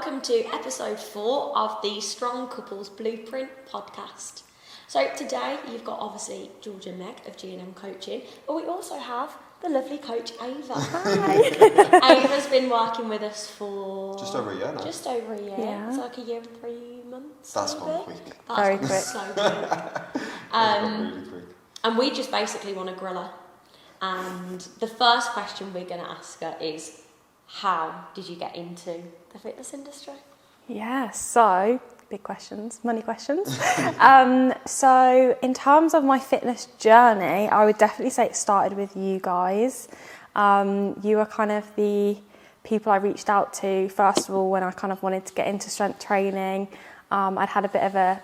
welcome to episode 4 of the Strong Couples Blueprint podcast. So today you've got obviously George and Meg of G&M Coaching, but we also have the lovely coach Ava. Hi. Ava's been working with us for... Just over a year now. Just over a year. Yeah. It's like a year and 3 months. That's gone quick. Very quick. So quick. Really quick. And we just basically want to grill her. And the first question we're going to ask her is, how did you get into the fitness industry? Yeah, so big questions, money questions. So in terms of my fitness journey, I would definitely say it started with you guys. You were kind of the people I reached out to, first of all, when I kind of wanted to get into strength training. I'd had a bit of a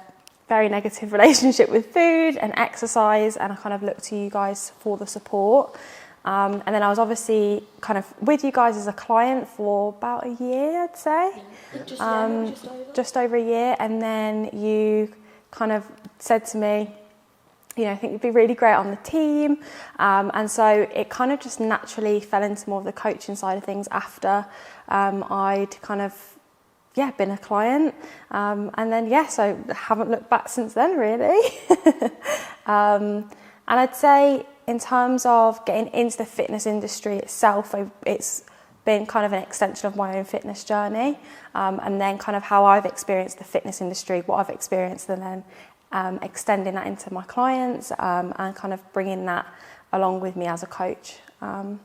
very negative relationship with food and exercise, and I kind of looked to you guys for the support. And then I was obviously kind of with you guys as a client for about a year, I'd say. Yeah. Just over a year. And then you kind of said to me, you know, I think you'd be really great on the team. And so it kind of just naturally fell into more of the coaching side of things after I'd kind of, been a client. And then, so I haven't looked back since then, really. And I'd say in terms of getting into the fitness industry itself, it's been kind of an extension of my own fitness journey. And then kind of how I've experienced the fitness industry, what I've experienced, and then extending that into my clients and kind of bringing that along with me as a coach. Do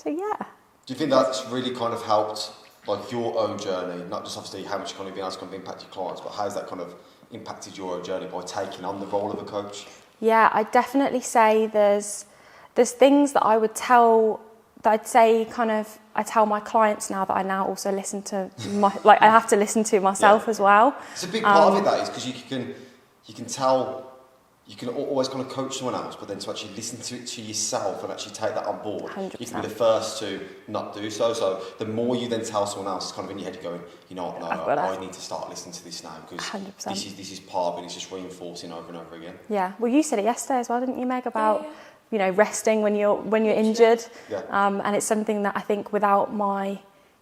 you think that's really kind of helped like your own journey, not just obviously how much you're kind of being able to kind of impact your clients, but how's that kind of impacted your own journey by taking on the role of a coach? Yeah, I'd definitely say there's things that I would tell, that I'd say kind of, I tell my clients now that I now also listen to, I have to listen to myself as well. It's a big part of it, that is, because you can tell, you can always kind of coach someone else, but then to actually listen to it to yourself and actually take that on board, 100%. You can be the first to not do so. So the more you then tell someone else, it's kind of in your head, you're going, you know what, no, I need to start listening to this now, because 100%. this is part of it, it's just reinforcing over and over again. Yeah, well, you said it yesterday as well, didn't you, Meg, about you know, resting when you're injured. Yeah. And it's something that I think without my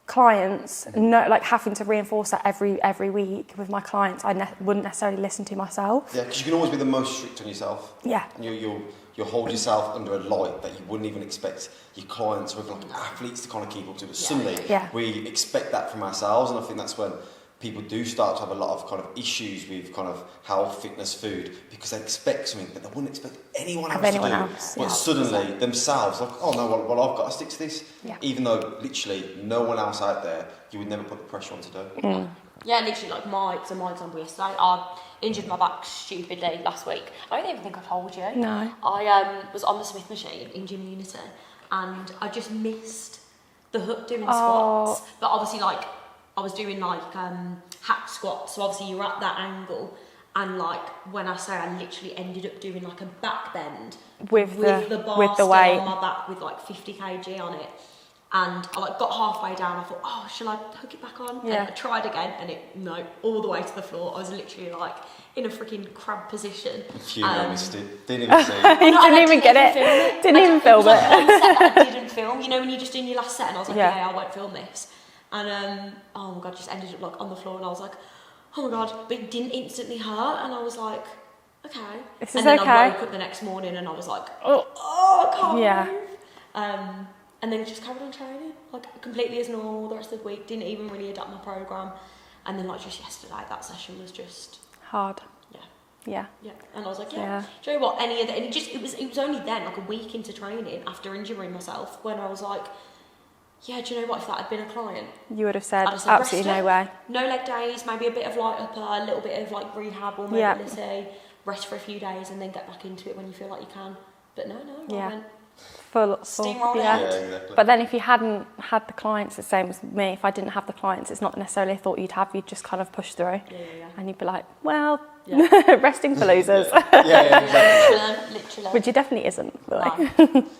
clients, like having to reinforce that every week with my clients, I wouldn't necessarily listen to myself. Yeah, because you can always be the most strict on yourself. Yeah. And you'll hold yourself under a light that you wouldn't even expect your clients or even like athletes to kind of keep up to. But suddenly we expect that from ourselves, and I think that's when people do start to have a lot of kind of issues with kind of health, fitness, food, because they expect something that they wouldn't expect anyone else to do. But suddenly themselves, like, oh no, well I've got to stick to this. Yeah. Even though literally no one else out there, you would never put the pressure on to do. Yeah, literally, like my example yesterday, I injured my back stupidly last week. I don't even think I told you. No. I was on the Smith machine in Gym Unity, and I just missed the hook doing squats. But obviously, like, I was doing like hack squats, so obviously you're at that angle, and like when I say I literally ended up doing like a back bend with the bar still weight on my back with like 50 kg on it, and I like got halfway down. I thought, oh, shall I hook it back on? Yeah. And I tried again, and all the way to the floor. I was literally like in a freaking crab position. I missed it. Didn't even see it. You didn't even get it. Didn't even film it. One set I didn't film. You know when you're just doing your last set, and I was like, I won't film this. And oh my god, just ended up like on the floor, and I was like, oh my god, but it didn't instantly hurt, and I was like, okay. And then I woke up the next morning, and I was like, I can't move. And then just carried on training, like completely as normal the rest of the week. Didn't even really adapt my program, and then like just yesterday, that session was just hard. Yeah. And I was like, do you know what? Any of that, and it was only then, like a week into training after injuring myself, when I was like, do you know what, if that had been a client, you would have said absolutely no way. No leg days, maybe a bit of light upper, a little bit of like rehab or mobility, rest for a few days and then get back into it when you feel like you can. But no, I went full steamroll exactly. But then if you hadn't had the clients, the same as me, if I didn't have the clients, it's not necessarily a thought you'd have, you'd just kind of push through. And you'd be like, well, resting for losers. Exactly. Literally. Which it definitely isn't. No.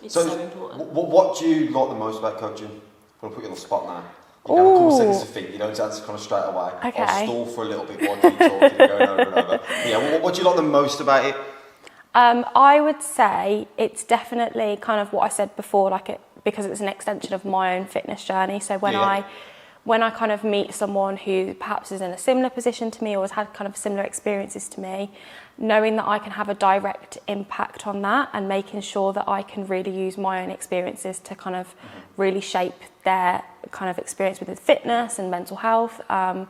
It's so important. What do you like the most about coaching? I'm going to put you on the spot now. You have a couple of seconds to think, you don't answer kind of straight away. Okay. I'll stall for a little bit while I keep talking and going over and over. Yeah, what do you like the most about it? I would say it's definitely kind of what I said before, because it's an extension of my own fitness journey. So when when I kind of meet someone who perhaps is in a similar position to me or has had kind of similar experiences to me, knowing that I can have a direct impact on that and making sure that I can really use my own experiences to kind of really shape their kind of experience with fitness and mental health. And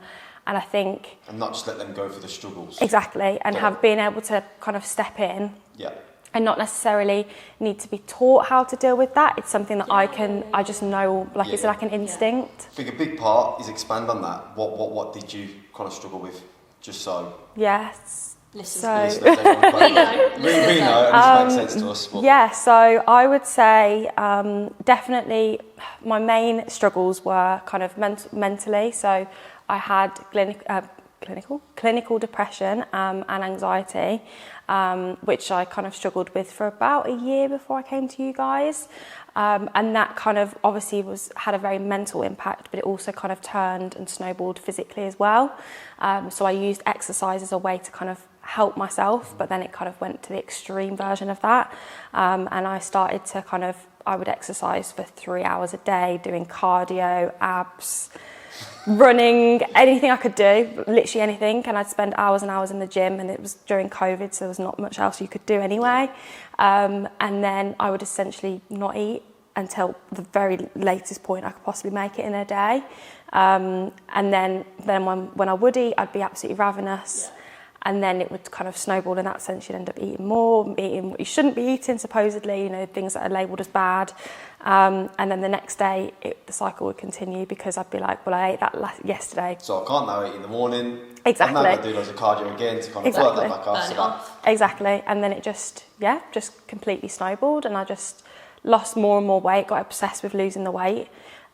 I think... And not just let them go for the struggles. Exactly, and been able to kind of step in. Yeah. And not necessarily need to be taught how to deal with that. It's something that I just know, like it's like an instinct. I think a big part is expand on that. What did you kind of struggle with? Just so... Yes. Listeners, we know. We know, and this makes sense to us. But... Yeah, so I would say definitely my main struggles were kind of mentally. So I had clinical depression and anxiety, which I kind of struggled with for about a year before I came to you guys. And that kind of obviously had a very mental impact, but it also kind of turned and snowballed physically as well. So I used exercise as a way to kind of help myself, but then it kind of went to the extreme version of that. And I started to I would exercise for 3 hours a day, doing cardio, abs, running, anything I could do, literally anything. And I'd spend hours and hours in the gym, and it was during COVID, so there was not much else you could do anyway. And then I would essentially not eat until the very latest point I could possibly make it in a day. And then when I would eat, I'd be absolutely ravenous. Yeah. And then it would kind of snowball in that sense. You'd end up eating more, eating what you shouldn't be eating, supposedly, things that are labelled as bad. And then the next day, the cycle would continue because I'd be like, well, I ate that yesterday. So I can't now eat in the morning. Exactly. I'm now going to do loads of cardio again to kind of work that back off. Exactly. And then it just completely snowballed, and I just lost more and more weight, got obsessed with losing the weight.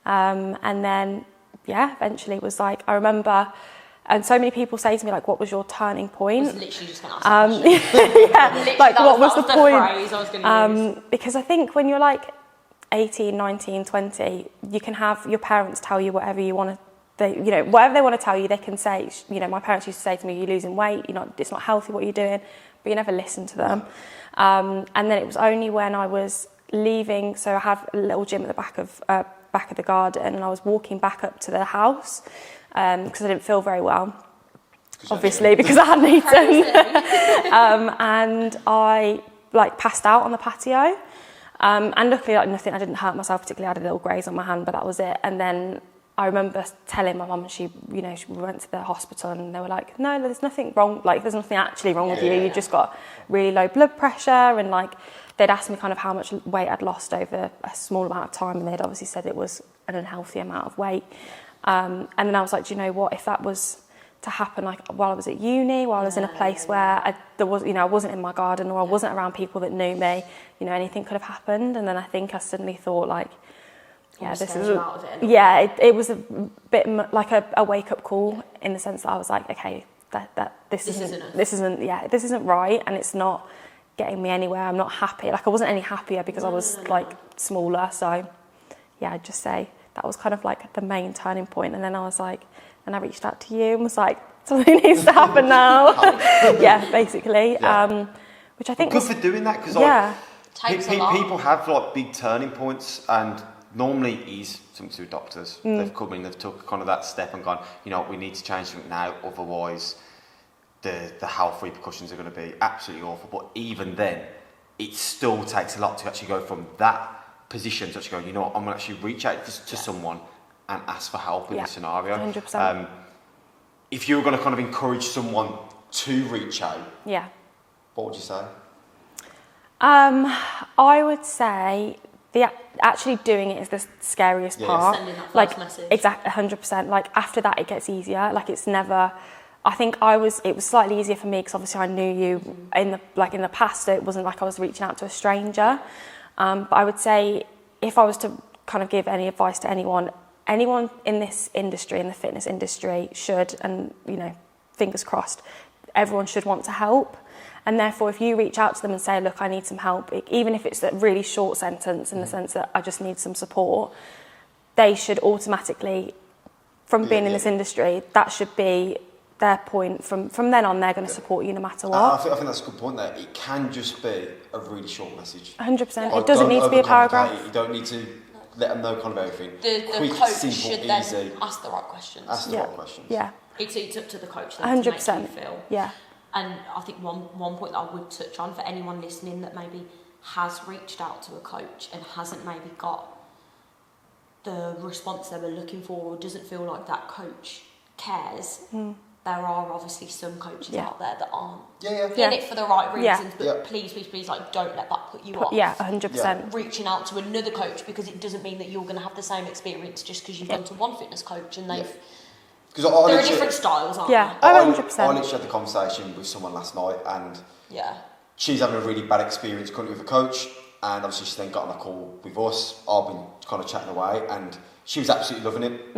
And then, eventually it was like, I remember... And so many people say to me, like, what was your turning point? I was literally just going to ask that like, what was the point? Phrase I was going to use. Because I think when you're like 18, 19, 20, you can have your parents tell you whatever you want to, whatever they want to tell you, they can say, my parents used to say to me, you're losing weight, it's not healthy what you're doing, but you never listen to them. And then it was only when I was leaving, so I had a little gym at the back of the garden, and I was walking back up to the house, because I didn't feel very well, obviously, because I hadn't eaten. And I passed out on the patio. And luckily, nothing, I didn't hurt myself particularly. I had a little graze on my hand, but that was it. And then I remember telling my mum, and she went to the hospital, and they were like, no, there's nothing wrong. There's nothing actually wrong with you. You just got really low blood pressure. And they'd asked me kind of how much weight I'd lost over a small amount of time. And they'd obviously said it was an unhealthy amount of weight. And then I was like, do you know what? If that was to happen while I was at uni, while I was in a place where I wasn't in my garden, or I wasn't around people that knew me, anything could have happened. And then I think I suddenly thought this is it was a bit like a wake up call, in the sense that I was like, okay, this isn't right, and it's not getting me anywhere. I'm not happy. I wasn't any happier because I was smaller. So I'd just say that was kind of the main turning point. And then I was like, and I reached out to you and was like, something needs to happen now. Basically. Yeah. Which I think good for doing that, because people have big turning points, and normally it is something to do with doctors. They've come in, they've took kind of that step and gone, we need to change something now, otherwise the health repercussions are going to be absolutely awful. But even then, it still takes a lot to actually go from that position to actually go, I'm going to actually reach out to someone and ask for help in this scenario. 100%. If you were going to kind of encourage someone to reach out, what would you say? I would say actually doing it is the scariest part. Sending that first message. Exactly, 100%. After that, it gets easier. It's never. I think it was slightly easier for me because obviously I knew you in the past. So it wasn't like I was reaching out to a stranger. But I would say, if I was to kind of give any advice to anyone in this industry, in the fitness industry, should, and fingers crossed, everyone should want to help. And therefore, if you reach out to them and say, look, I need some help, even if it's a really short sentence in the sense that I just need some support, they should automatically, from being in this industry, that should be their point. From then on, they're going to support you no matter what. I think that's a good point there. It can just be a really short message. 100%. It doesn't need to be a paragraph. You don't need to let them know kind of everything. The quick, coach simple, should easy. then ask the right questions. Ask the right questions. Yeah. It's up to the coach then 100%. to make you feel. Yeah. And I think one point that I would touch on for anyone listening that maybe has reached out to a coach and hasn't maybe got the response they were looking for or doesn't feel like that coach cares, there are obviously some coaches out there that aren't in it for the right reasons, but please, like, don't let that put you off. Yeah, 100%. Reaching out to another coach, because it doesn't mean that you're going to have the same experience just because you've gone to one fitness coach and they've... There are different styles, aren't there? I literally had the conversation with someone last night, and she's having a really bad experience currently with a coach, and obviously she then got on a call with us. I've been kind of chatting away, and she was absolutely loving it.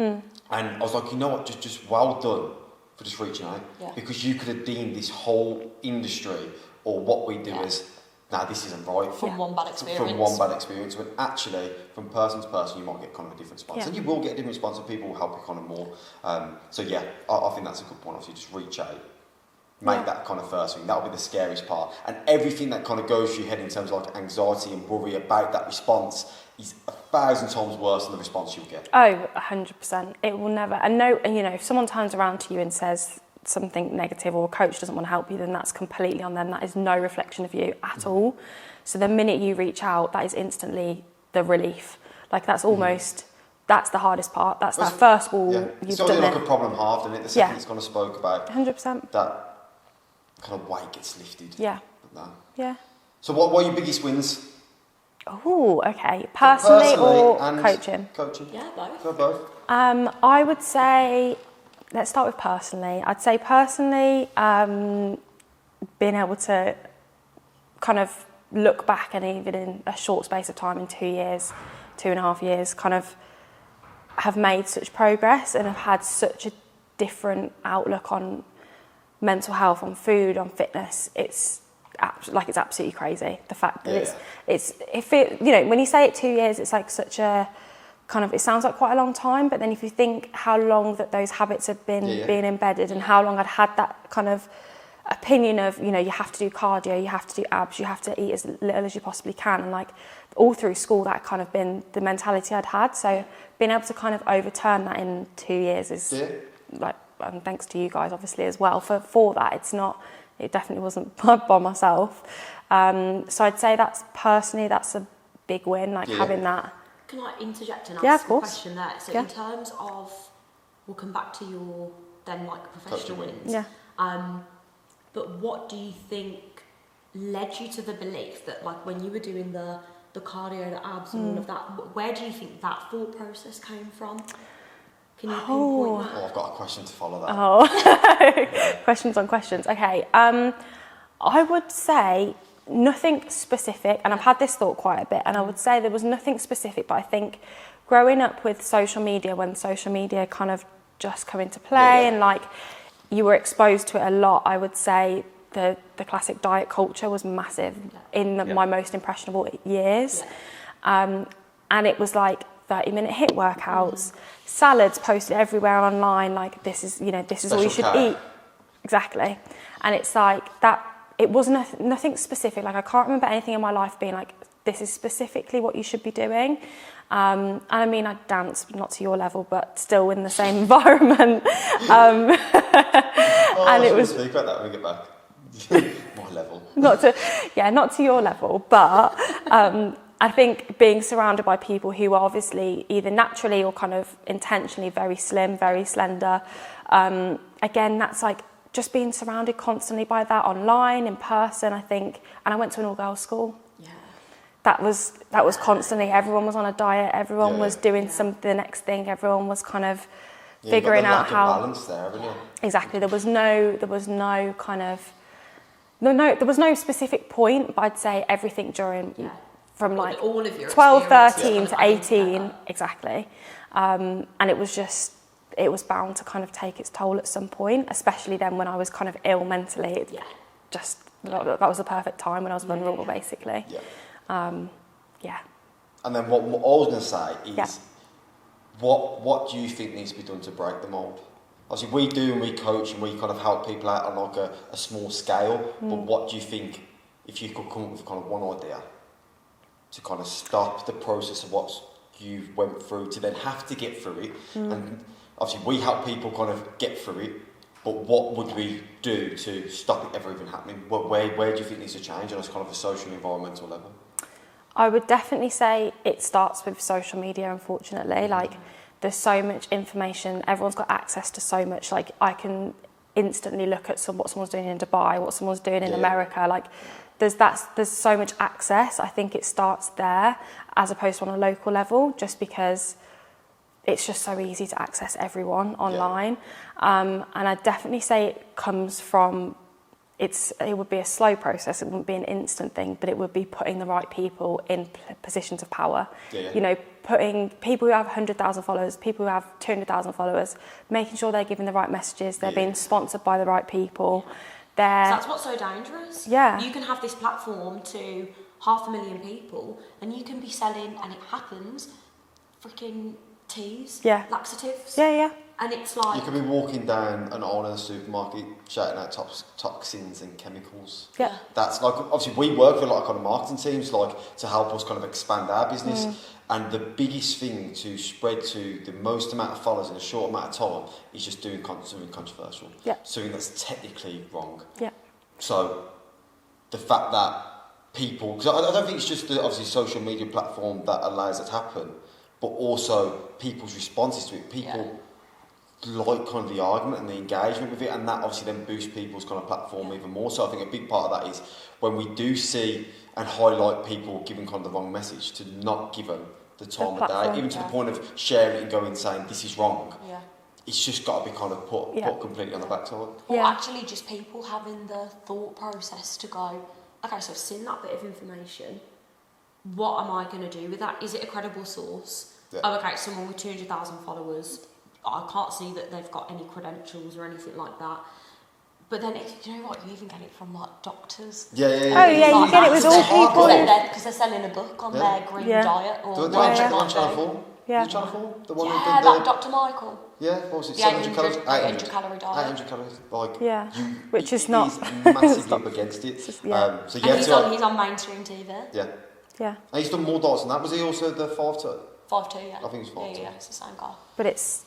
And I was like, you know what, just well done for just reaching out, because you could have deemed this whole industry or what we do as, nah, this isn't right. From one bad experience. When actually, from person to person, you might get kind of a different response. And you will get a different response, and people will help you kind of more. So yeah, I think that's a good point. Obviously, just reach out. Make that kind of first thing. That'll be the scariest part. And everything that kind of goes through your head in terms of like anxiety and worry about that response is 1,000 times worse than the response you'll get. Oh, 100%. It will never. And you know, if someone turns around to you and says something negative, or a coach doesn't want to help you, then that's completely on them. That is no reflection of you at all. So the minute you reach out, that is instantly the relief. Like, that's almost... That's the hardest part. That's that first wall. You've it's done only it. like a problem halved, and the second it's kind of spoke about 100%. that kind of weight gets lifted. Yeah. Yeah. So what are your biggest wins? Oh, okay. Personally or and coaching? Coaching. Yeah, both. For both. I would say, let's start with personally. I'd say personally, being able to kind of look back, and even in a short space of time, in 2 years, 2.5 years, kind of have made such progress and have had such a different outlook on mental health, on food, on fitness. It's absolutely crazy. The fact that when you say it 2 years, it's like such a kind of, it sounds like quite a long time, but then if you think how long that those habits have been being embedded, and how long I'd had that kind of opinion of, you know, you have to do cardio, you have to do abs, you have to eat as little as you possibly can, and like all through school that kind of been the mentality I'd had. So being able to kind of overturn that in 2 years is like, and thanks to you guys obviously as well for that. It definitely wasn't by myself. So I'd say that's a big win, like having that. Can I interject and ask a question there? So Yeah. in terms of, we'll come back to your then like professional wins. Yeah. But what do you think led you to the belief that, like, when you were doing the cardio, the abs and all of that, where do you think that thought process came from? Can you pinpoint that? Oh, I've got a question to follow that. Oh, questions on questions. Okay. I would say nothing specific, and I've had this thought quite a bit, and I would say there was nothing specific, but I think growing up with social media, when social media kind of just come into play and like you were exposed to it a lot, I would say the classic diet culture was massive in my most impressionable years. And it was like 30-minute HIIT workouts, salads posted everywhere online, like this is all you should eat. Exactly. And it's like that, it was nothing specific. Like, I can't remember anything in my life being like, this is specifically what you should be doing. And I mean, I danced, not to your level, but still in the same environment. And it was... Speak about that when we get back. My level. Not to your level, but I think being surrounded by people who are obviously either naturally or kind of intentionally very slim, very slender, again, that's like just being surrounded constantly by that online, in person, I think. And I went to an all-girls school. That was constantly, everyone was on a diet, everyone was doing the next thing, everyone was kind of figuring out how... balance there, haven't you? Exactly. There was no specific point, but I'd say everything during from like all of your 12, 13 to 18, exactly. And it was bound to kind of take its toll at some point, especially then when I was kind of ill mentally. That was the perfect time when I was vulnerable, basically. And then what I was going to say is, what do you think needs to be done to break the mould? Obviously, we do, and we coach, and we kind of help people out on like a small scale. But what do you think, if you could come up with kind of one idea to kind of stop the process of what's you've went through to then have to get through it. And obviously we help people kind of get through it, but what would we do to stop it ever even happening? Where do you think needs to change on a kind of a social, environmental level? I would definitely say it starts with social media, unfortunately. Like, there's so much information, everyone's got access to so much. Like, I can instantly look at what someone's doing in Dubai, what someone's doing in America. Like, there's so much access. I think it starts there as opposed to on a local level, just because it's just so easy to access everyone online. And I definitely say it comes from, it would be a slow process, it wouldn't be an instant thing, but it would be putting the right people in positions of power. You know, putting people who have 100,000 followers, people who have 200,000 followers, making sure they're giving the right messages, they're being sponsored by the right people. So that's what's so dangerous. You can have this platform to 500,000 people and you can be selling, and it happens, freaking teas, laxatives. And it's like... You could be walking down an aisle in a supermarket shouting out toxins and chemicals. That's like, obviously we work with a lot of kind of marketing teams like to help us kind of expand our business. And the biggest thing to spread to the most amount of followers in a short amount of time is just doing something controversial. Something that's technically wrong. So the fact that people... Because I don't think it's just the obviously social media platform that allows it to happen, but also people's responses to it. People... like kind of the argument and the engagement with it, and that obviously then boosts people's kind of platform even more. So I think a big part of that is when we do see and highlight people giving kind of the wrong message, to not give them the time of day, even to the point of sharing it and going saying this is wrong. It's just got to be kind of put completely on the backside. Or actually just people having the thought process to go, okay, so I've seen that bit of information, what am I going to do with that? Is it a credible source? Oh, okay, someone with 200,000 followers, I can't see that they've got any credentials or anything like that. But then, you know what, you even get it from like doctors. You get it with all people. Because they're selling a book on their green diet. Or the one on Channel 4? Yeah. Channel 4? The one that Dr. Michael. What was it? 700 calories? 800 calorie diet. 800 calories. Like, which is not... He's massively up against it. And he's on mainstream TV. And he's done more diets than that. Was he also the 5'2"? 5'2", yeah. I think it's 5'2". Yeah, it's the same guy. But it's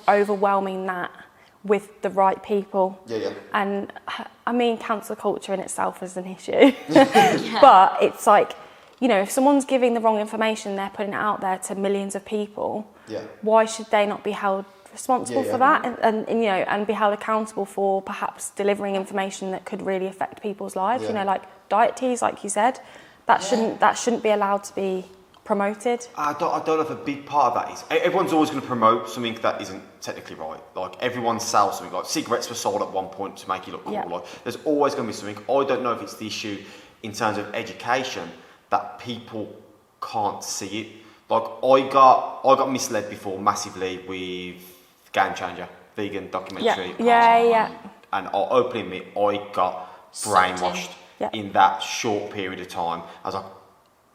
overwhelming that with the right people. And I mean, cancel culture in itself is an issue. But it's like, you know, if someone's giving the wrong information, they're putting it out there to millions of people. Why should they not be held responsible for that, and you know, and be held accountable for perhaps delivering information that could really affect people's lives? You know, like diet teas, like you said, that shouldn't be allowed to be promoted. I don't know if a big part of that is everyone's always going to promote something that isn't technically right. Like everyone sells something. Like cigarettes were sold at one point to make you look cool. Like there's always going to be something. I don't know if it's the issue in terms of education that people can't see it. Like I got misled before massively with Game Changer, vegan documentary. And I'll openly admit I got brainwashed in that short period of time. I was like,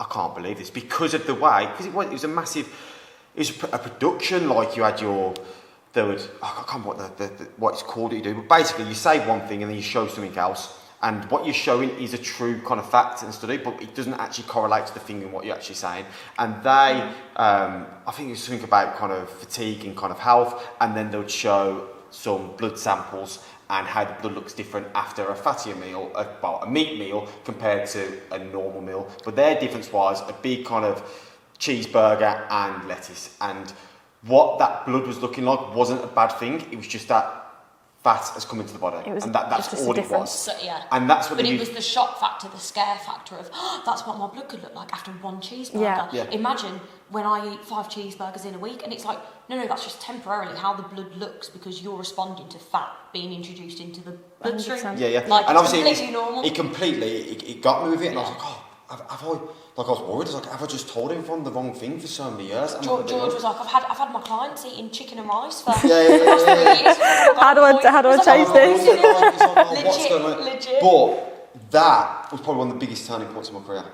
I can't believe this because of the way, because it was a massive, it was a production. Like you had I can't remember what it's called that you do, but basically you say one thing and then you show something else, and what you're showing is a true kind of fact and study, but it doesn't actually correlate to the thing and what you're actually saying. And they, I think it was something about kind of fatigue and kind of health, and then they would show some blood samples and how the blood looks different after a fattier meal, a meat meal compared to a normal meal. But their difference was a big kind of cheeseburger and lettuce. And what that blood was looking like wasn't a bad thing. It was just that fat has come into the body. And that's all it was. So, and that's what it was the shock factor, the scare factor of, that's what my blood could look like after one cheeseburger. Imagine when I eat 5 cheeseburgers in a week, and it's like, no, that's just temporarily how the blood looks because you're responding to fat being introduced into the bloodstream. Like, and obviously completely normal. It got me with it, and I was like, have I... Like I was worried, I was like, have I just told everyone the wrong thing for so many years? George was like, I've had my clients eating chicken and rice for 3 years. How do I change this? What's going on? Legit. But that was probably one of the biggest turning points in my career.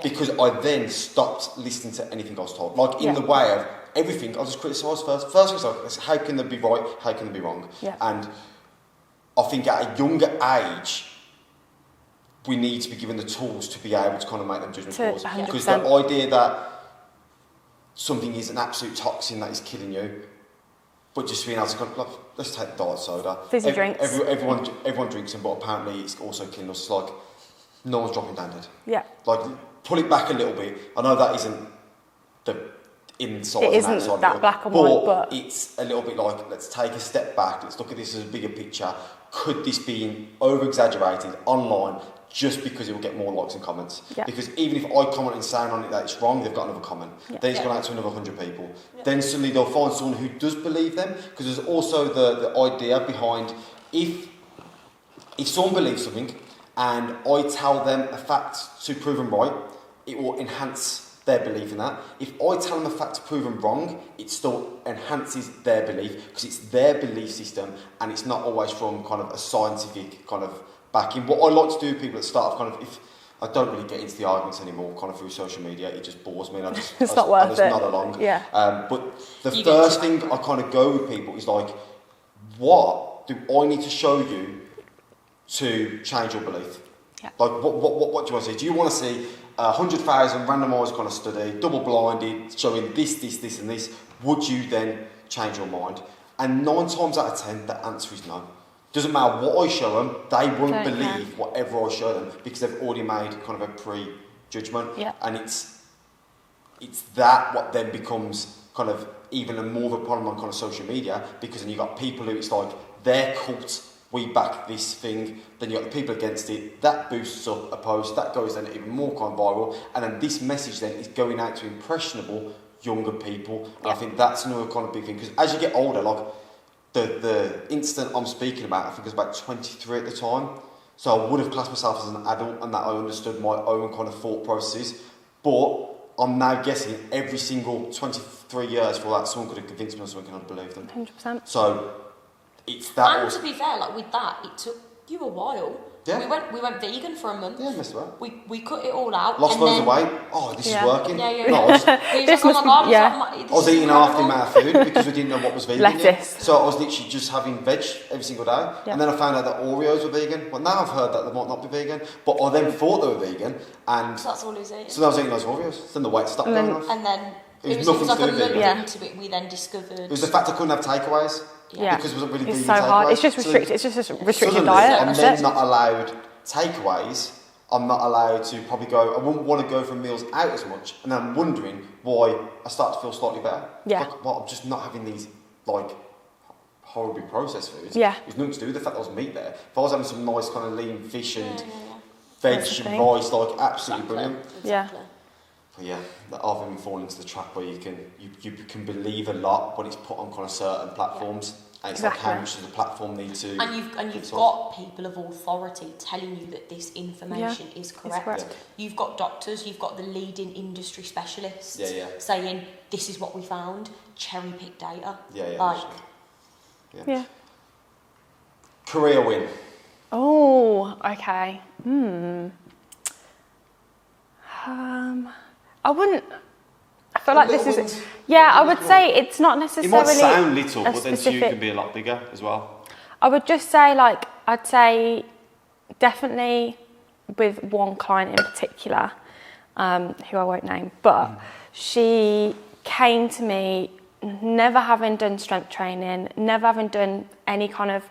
Because I then stopped listening to anything I was told. Like in the way of everything, I just criticised first. First thing I was like, how can they be right? How can they be wrong? And I think at a younger age, we need to be given the tools to be able to kind of make them judgment calls. Because the idea that something is an absolute toxin that is killing you. But just being able to go, like, let's take diet soda. Fizzy drinks. Everyone drinks them, but apparently it's also killing us. Like, no one's dropping dead. Yeah. Like, pull it back a little bit. I know that isn't the inside it and outside. It isn't that black and white, but it's a little bit like, let's take a step back. Let's look at this as a bigger picture. Could this be over-exaggerated online just because it will get more likes and comments? Yeah. Because even if I comment and say on it that it's wrong, they've got another comment. Yeah. Then it's gone out to another 100 people. Yeah. Then suddenly they'll find someone who does believe them, because there's also the idea behind, if someone believes something and I tell them a fact to prove them right, it will enhance their belief in that. If I tell them a fact to prove them wrong, it still enhances their belief, because it's their belief system and it's not always from kind of a scientific kind of backing. What I like to do with people at the start of kind of, if I don't really get into the arguments anymore kind of through social media, it just bores me and it's not worth I just it. nod along. Yeah. But the first thing I kind of go with people is like, what do I need to show you to change your belief? Yeah. Like, what do you want to see? Do you want to see 100,000 randomised kind of study, double-blinded, showing this and this? Would you then change your mind? And 9 times out of 10, the answer is no. Doesn't matter what I show them, they won't believe whatever I show them, because they've already made kind of a pre-judgment. Yeah. And it's that what then becomes kind of even a more of a problem on kind of social media, because then you've got people who it's like, their cult, we back this thing, then you've got the people against it, that boosts up a post, that goes then even more kind of viral, and then this message then is going out to impressionable younger people. And I think that's another kind of big thing, because as you get older, like the incident I'm speaking about, I think I was about 23 at the time, so I would have classed myself as an adult and that I understood my own kind of thought processes, but I'm now guessing every single 23 years for that someone could have convinced me of something and I'd believe them. 100%. So it's that. And to be fair, like with that, it took you a while. Yeah. We went vegan for a month. Yeah, missed that. We cut it all out. Lost and loads then, of weight. Oh, this is working. Yeah. No, I was, This was, oh my God, yeah. I I was eating half the amount of food because we didn't know what was vegan Lettuce. yet. So I was literally just having veg every single day. Yeah. And then I found out that Oreos were vegan. Well, now I've heard that they might not be vegan. But I then thought they were vegan. And so that's all he was eating. so then I was eating those Oreos. Then the weight stopped going off. And then It was it nothing was like to a do with month it. into it, we then discovered... It was the fact I couldn't have takeaways. Yeah. Because it wasn't really It's vegan so hard. takeaways. It's just restricted. It's just a restricted Suddenly, diet. I'm That's then it. not allowed takeaways. I'm not allowed to probably go. I wouldn't want to go for meals out as much, and I'm wondering why I start to feel slightly better. Yeah. Like, well, I'm just not having these like horribly processed foods. Yeah. It's nothing to do with the fact there was meat there. If I was having some nice kind of lean fish and veg That's the and thing. rice, like absolutely brilliant. Exactly. But yeah, I've even fallen into the trap where you can believe a lot when it's put on kind of certain platforms. And it's like, how much does the platform need to... And you've got people of authority telling you that this information is correct. correct. You've got doctors, you've got the leading industry specialists saying, this is what we found, cherry-pick data. Yeah. Career win. Oh, okay. I wouldn't... I feel like this is... wins. Yeah, I would say it's not It necessarily... might sound little, but then to you specific- can be a lot bigger as well. I would just say, like, I'd say definitely with one client in particular, who I won't name, but she came to me never having done strength training, never having done any kind of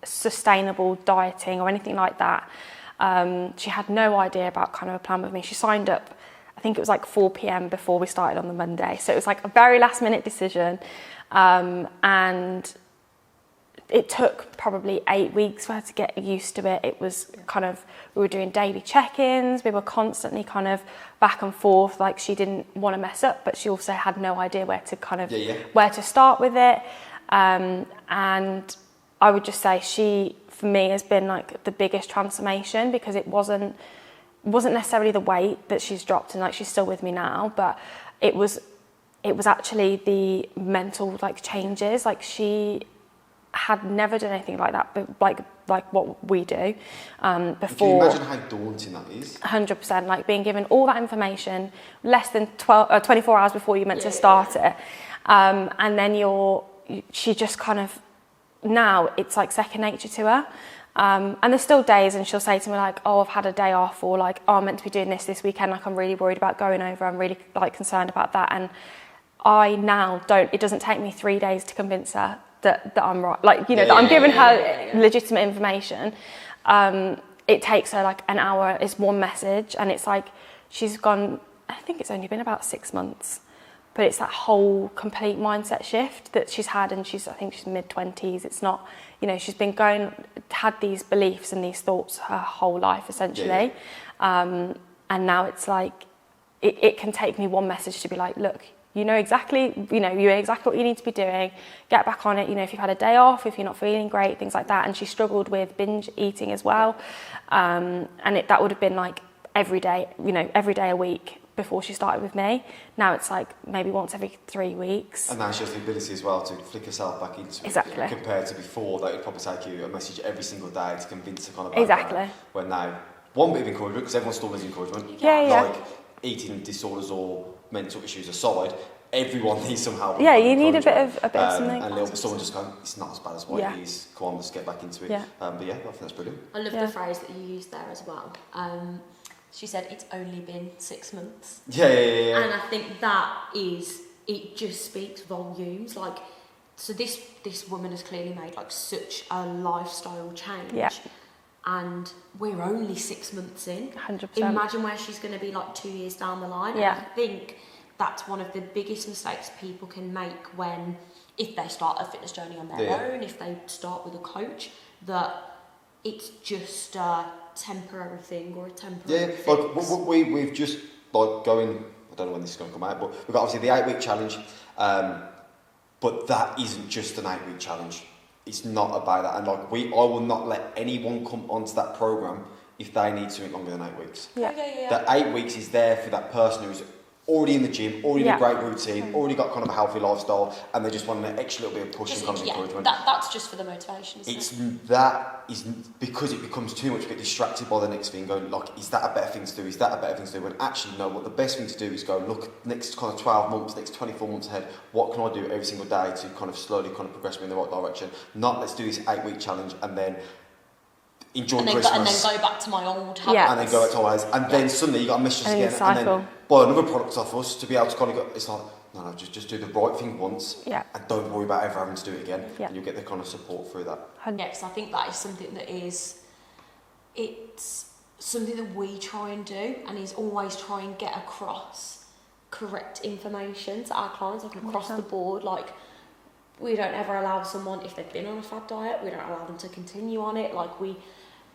sustainable dieting or anything like that. She had no idea about kind of a plan with me. She signed up, I think it was like 4 p.m. before we started on the Monday. So it was like a very last minute decision. And it took probably 8 weeks for her to get used to it. It was kind of, we were doing daily check-ins. We were constantly kind of back and forth. Like, she didn't want to mess up, but she also had no idea where to kind of, where to start with it. And I would just say she, for me, has been like the biggest transformation, because it wasn't necessarily the weight that she's dropped, and like she's still with me now, but it was actually the mental like changes. Like, she had never done anything like that, but like what we do before. Can you imagine how daunting that is? 100%, like being given all that information less than 24 hours before you're meant to start it, and then she just kind of, now it's like second nature to her. And there's still days and she'll say to me like, oh, I've had a day off, or like, oh, I'm meant to be doing this weekend, like I'm really worried about going over, I'm really like concerned about that. And I now it doesn't take me 3 days to convince her that I'm right, like, you know, that I'm giving her legitimate information. It takes her like an hour, it's one message, and it's like, she's gone, I think it's only been about 6 months, but it's that whole complete mindset shift that she's had, and I think she's mid-20s. It's not, you know, she's been had these beliefs and these thoughts her whole life, essentially. And now it's like, it can take me one message to be like, look, you know exactly what you need to be doing, get back on it, you know, if you've had a day off, if you're not feeling great, things like that. And she struggled with binge eating as well. And that would have been like every day a week before she started with me. Now it's like maybe once every 3 weeks. And now she has the ability as well to flick herself back into it. Exactly. Compared to before, that would probably take you a message every single day to convince her kind of exactly. Where now, one bit of encouragement, because everyone still needs encouragement. Like eating disorders or mental issues aside, everyone needs some help. Yeah, you need a bit of something. And a little bit, someone just going, it's not as bad as what it is. Come on, let's get back into it. Yeah. But yeah, I think that's brilliant. I love the phrase that you used there as well. She said it's only been 6 months. Yeah. And I think it just speaks volumes. Like, so this woman has clearly made like such a lifestyle change. Yeah. And we're only 6 months in. 100%. Imagine where she's going to be like 2 years down the line. Yeah. And I think that's one of the biggest mistakes people can make if they start a fitness journey on their own, if they start with a coach, that it's just a temporary thing or a temporary fix. Like we've just like going, I don't know when this is going to come out, but we've got obviously the 8-week challenge, but that isn't just an 8-week challenge. It's not about that, and like I will not let anyone come onto that program if they need something longer than 8 weeks. Yeah. That 8 weeks is there for that person who's already in the gym, already in a great routine, already got kind of a healthy lifestyle, and they just want an extra little bit of push and kind of encouragement. That's just for the motivation, isn't it? That is because it becomes too much, get distracted by the next thing, going like, is that a better thing to do? Is that a better thing to do? When actually, no, what the best thing to do is go, look, next kind of 12 months, next 24 months ahead, what can I do every single day to kind of slowly kind of progress me in the right direction? Not let's do this 8-week challenge and then enjoy Christmas. And then go back to my old habits. And then go back to always. And then suddenly you got a message again. And then buy another product off us to be able to kind of go, it's like, no, just do the right thing once. Yeah. And don't worry about ever having to do it again. Yeah. And you'll get the kind of support through that. Yeah, because I think that is something it's something that we try and do, and is always try and get across correct information to our clients, like across the board. Like, we don't ever allow someone, if they've been on a fad diet, we don't allow them to continue on it. Like,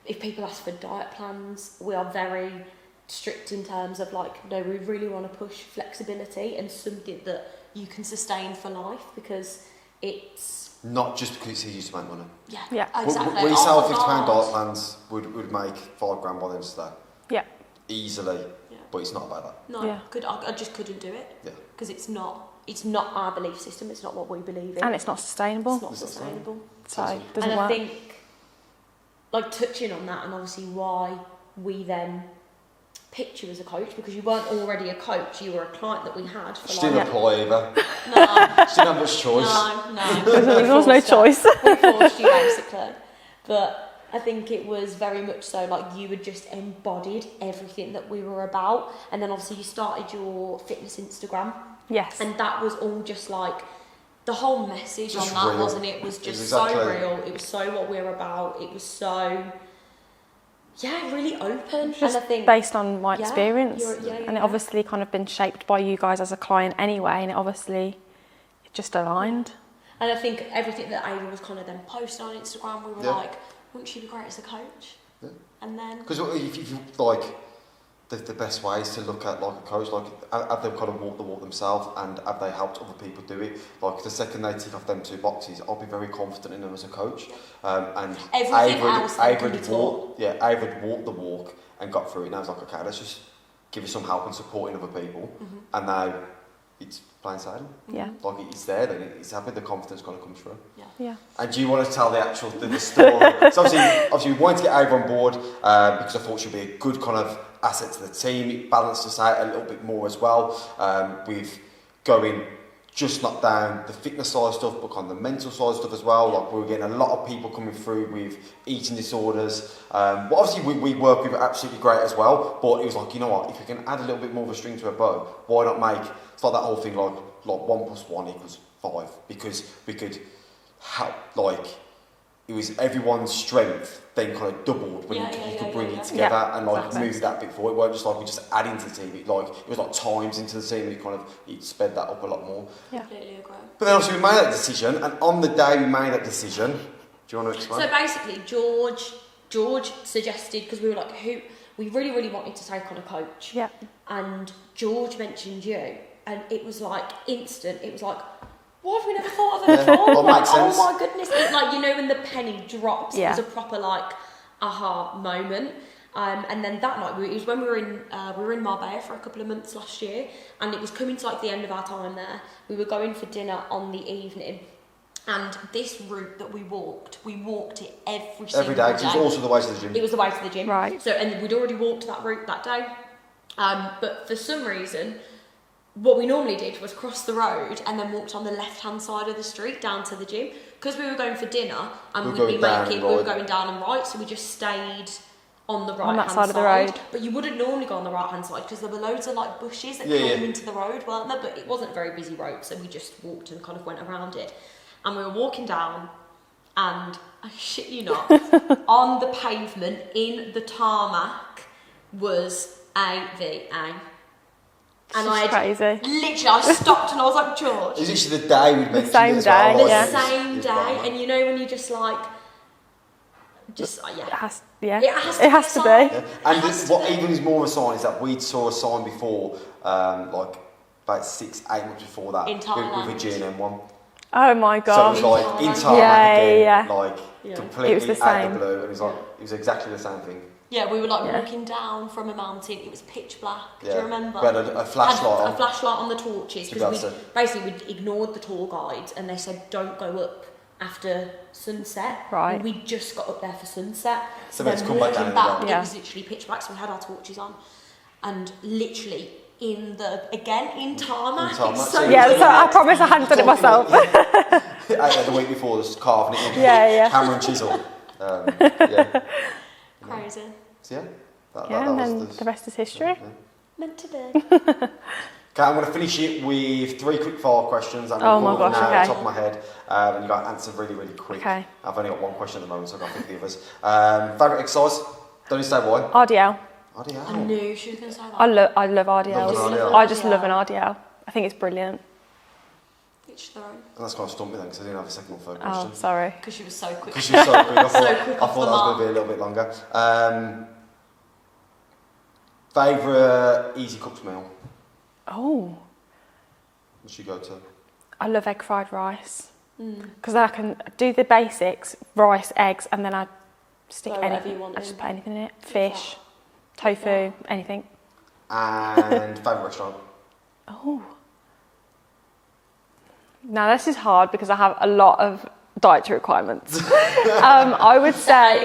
if people ask for diet plans, we are very strict in terms of like, no, we really want to push flexibility and something that you can sustain for life, because it's not just because it's easy to make money. Yeah, exactly. We sell £50 diet plans, would make $5 grand by the end of the day. Yeah. Easily. Yeah. But it's not about that. No, I just couldn't do it. Yeah. Because it's not our belief system, it's not what we believe in. And it's not sustainable. It's not sustainable. So it doesn't work. And I think, like, touching on that, and obviously why we then picked you as a coach, because you weren't already a coach, you were a client that we had for she didn't apply either. No. She didn't have much choice. No. There was no choice. We forced you, basically. But I think it was very much so, like, you had just embodied everything that we were about. And then obviously you started your fitness Instagram. Yes. And that was all just like, the whole message just on that, real. wasn't it? It was just exactly. so real. It was so what we were about. It was so, really open. Just and I think, based on my experience. And it yeah. obviously kind of been shaped by you guys as a client anyway, and it just aligned. And I think everything that Ava was kind of then posting on Instagram, we were like, wouldn't she be great as a coach? Yeah. And then... Because if you like, the best way is to look at like a coach, like have them kind of walk the walk themselves, and have they helped other people do it. Like the second they tick off them 2 boxes, I'll be very confident in them as a coach. And everything else Ava had walked the walk and got through it, and I was like, okay, let's just give you some help and support in other people. Mm-hmm. And now it's plain sailing. Yeah. Like it's there, then it's having the confidence kind of comes through. Yeah. And do you want to tell the story? So obviously we wanted to get Ava on board because I thought she'd be a good kind of asset to the team. It balanced us out a little bit more as well, with going just not down the fitness side of stuff, but kind of the mental side of stuff as well. Like we were getting a lot of people coming through with eating disorders. But obviously we work with absolutely great as well. But it was like, you know what, if we can add a little bit more of a string to a bow, why not make, it's like that whole thing like 1 + 1 = 5, because we could have, like, it was everyone's strength then kind of doubled when you could bring it together and like move that bit forward. It weren't just like we just add into the team. It was like times into the team, and it sped that up a lot more. Yeah, completely agree. But then obviously we made that decision, and on the day we made that decision, do you want to explain? So basically, George suggested, because we were like, we really, really wanted to take on a coach. Yeah. And George mentioned you, and it was like instant. It was like, why have we never thought of it before? Well, like, makes sense. oh my goodness! Like, you know, when the penny drops, it was a proper like aha moment. And then that night, it was when we were in Marbella for a couple of months last year, and it was coming to like the end of our time there. We were going for dinner on the evening, and this route that we walked it every single day. Because it was also the way to the gym. It was the way to the gym, right? So, and we'd already walked that route that day, but for some reason, what we normally did was cross the road and then walked on the left-hand side of the street down to the gym, because we were going for dinner and we were going down and right, so we just stayed on the right-hand side of the road. But you wouldn't normally go on the right-hand side because there were loads of like bushes that came into the road, weren't there? But it wasn't a very busy road, so we just walked and kind of went around it. And we were walking down, and I shit you not, on the pavement in the tarmac was AVA. And literally, I stopped and I was like, George. Is this the day we mentioned the same it as well? day, the same day, and you know when you just like, it has to be. Yeah. And what even is more of a sign is that we saw a sign before, like about 6-8 months before that, with a G&M one. Oh my god! So it was like in Tarmac again, like completely it was the out same. of the blue, and it was exactly the same thing. Yeah, we were like walking down from a mountain. It was pitch black. Do you remember? We had a flashlight on. A flashlight on the torches, because we'd ignored the tour guides, and they said don't go up after sunset. Right. And we just got up there for sunset. So then walking come back back, it was literally pitch black. So we had our torches on, and literally in tarmac. So I promise I hadn't done it myself. The week before, just carving it in. Hammer and chisel. Crazy. So that and was then the rest is history. Meant to be. Okay, I'm going to finish it with 3 quick fire questions. I'm oh my gosh, now okay. off the top of my head, and you've got to answer really, really quick. Okay. I've only got 1 question at the moment, so I've got to think of the others. Favourite exercise? Don't you say why? RDL. RDL? I knew she was going to say that. I love RDL. RDL. I just love an RDL. I think it's brilliant. Each their own. And that's kind of stumped me then, because I didn't have a second or third question. Oh, sorry. Because she was so quick. I thought that was going to be a little bit longer. Favourite easy cooked meal? Oh. What should you go to? I love egg fried rice. Because I can do the basics, rice, eggs, and then I stick anything. I just put anything in it. Fish, tofu, anything. And favourite restaurant? Oh. Now this is hard because I have a lot of dietary requirements. I would say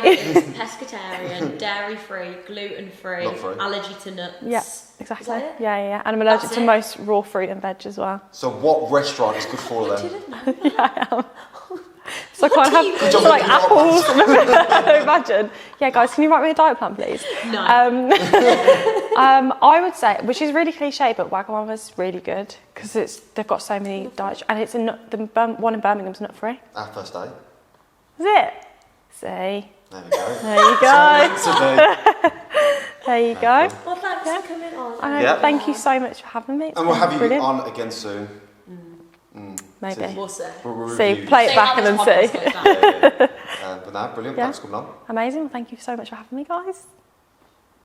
pescatarian, dairy-free, gluten-free, allergy to nuts. Yeah, exactly. Yeah. And I'm allergic to most raw fruit and veg as well. So what restaurant is good for them? Yeah, I am. So I can't have like apples. Imagine. Yeah, guys, can you write me a diet plan, please? No. I would say, which is really cliche, but Wagamama's really good because they've got so many diets, and it's the one in Birmingham's nut free. Our first day. Is it? See. There we go. There you go. There you go. Well, thanks for coming on. Thank you so much for having me. And we'll have you on again soon. Maybe. We'll see. See, play it back and then see. But no, brilliant. Thanks for coming on. Amazing. Well, thank you so much for having me, guys.